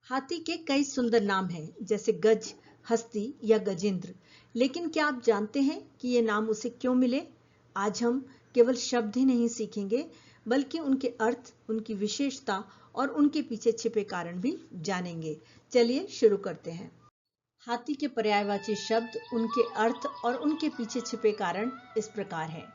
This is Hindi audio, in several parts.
हाथी के कई सुंदर नाम हैं, जैसे गज, हस्ती या गजेंद्र। लेकिन क्या आप जानते हैं कि ये नाम उसे क्यों मिले? आज हम केवल शब्द ही नहीं सीखेंगे, बल्कि उनके अर्थ, उनकी विशेषता और उनके पीछे छिपे कारण भी जानेंगे। चलिए शुरू करते हैं। हाथी के पर्यायवाची शब्द, उनके अर्थ और उनके पीछे छिपे कारण इस प्रकार हैं।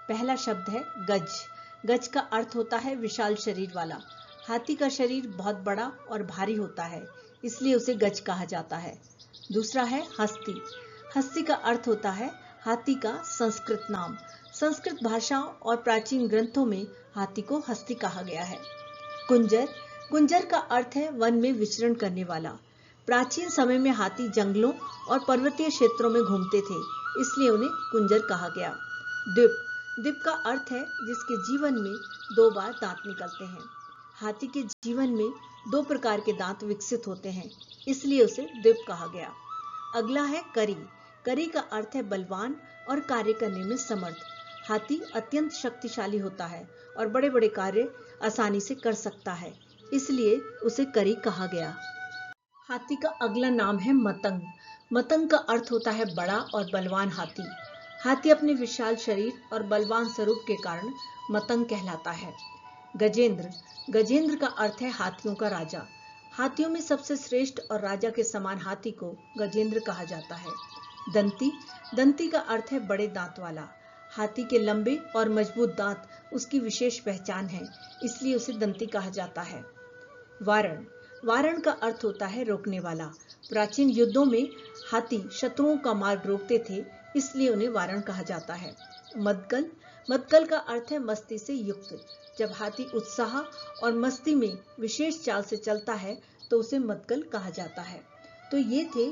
पहला शब्द है गज। गज का अर्थ होता है विशाल शरीर वाला। हाथी का शरीर बहुत बड़ा और भारी होता है, इसलिए उसे गज कहा जाता है। दूसरा है हस्ती। हस्ती का अर्थ होता है हाथी का संस्कृत नाम। संस्कृत भाषा और प्राचीन ग्रंथों में हाथी को हस्ती कहा गया है। कुंजर। कुंजर का अर्थ है वन में विचरण करने वाला। प्राचीन समय में हाथी जंगलों और पर्वतीय क्षेत्रों में घूमते थे, इसलिए उन्हें कुंजर कहा गया। द्विप। द्विप का अर्थ है जिसके जीवन में 2 बार दांत निकलते हैं। हाथी के जीवन में 2 प्रकार के दांत विकसित होते हैं, इसलिए उसे द्विप कहा गया। अगला है करी। करी का अर्थ है बलवान और कार्य करने में समर्थ। हाथी अत्यंत शक्तिशाली होता है और बड़े बड़े कार्य आसानी से कर सकता है, इसलिए उसे करी कहा गया। हाथी का अगला नाम है मतंग। मतंग का अर्थ होता है बड़ा और बलवान हाथी। हाथी अपने विशाल शरीर और बलवान स्वरूप के कारण मतंग कहलाता है। गजेंद्र। गजेंद्र का अर्थ है हाथियों का राजा। हाथियों में सबसे श्रेष्ठ और राजा के समान हाथी को गजेंद्र कहा जाता है। दंती। दंती का अर्थ है बड़े दांत वाला। हाथी के लंबे और मजबूत दांत उसकी विशेष पहचान है, इसलिए उसे दंती कहा जाता है। वारण। वारण का अर्थ होता है रोकने वाला। प्राचीन युद्धों में हाथी शत्रुओं का मार्ग रोकते थे, इसलिए उन्हें वारण कहा जाता है। मदगल। मदगल का अर्थ है मस्ती से युक्त। जब हाथी उत्साह और मस्ती में विशेष चाल से चलता है तो उसे मदगल कहा जाता है। तो ये थे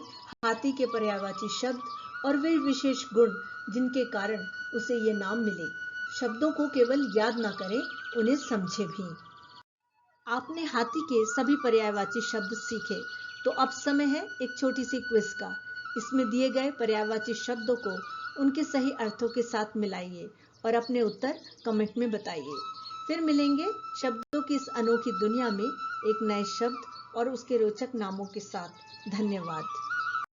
हाथी के पर्यायवाची शब्द और वे विशेष गुण जिनके कारण उसे ये नाम मिले। शब्दों को केवल याद ना करें, उन्हें समझें भी। आपने हाथी के सभी पर्यायवाची शब्द सीखे, तो अब समय है एक छोटी सी क्विज का। इसमें दिए गए पर्यायवाची शब्दों को उनके सही अर्थों के साथ मिलाइए और अपने उत्तर कमेंट में बताइए। फिर मिलेंगे शब्दों की इस अनोखी दुनिया में एक नए शब्द और उसके रोचक नामों के साथ। धन्यवाद।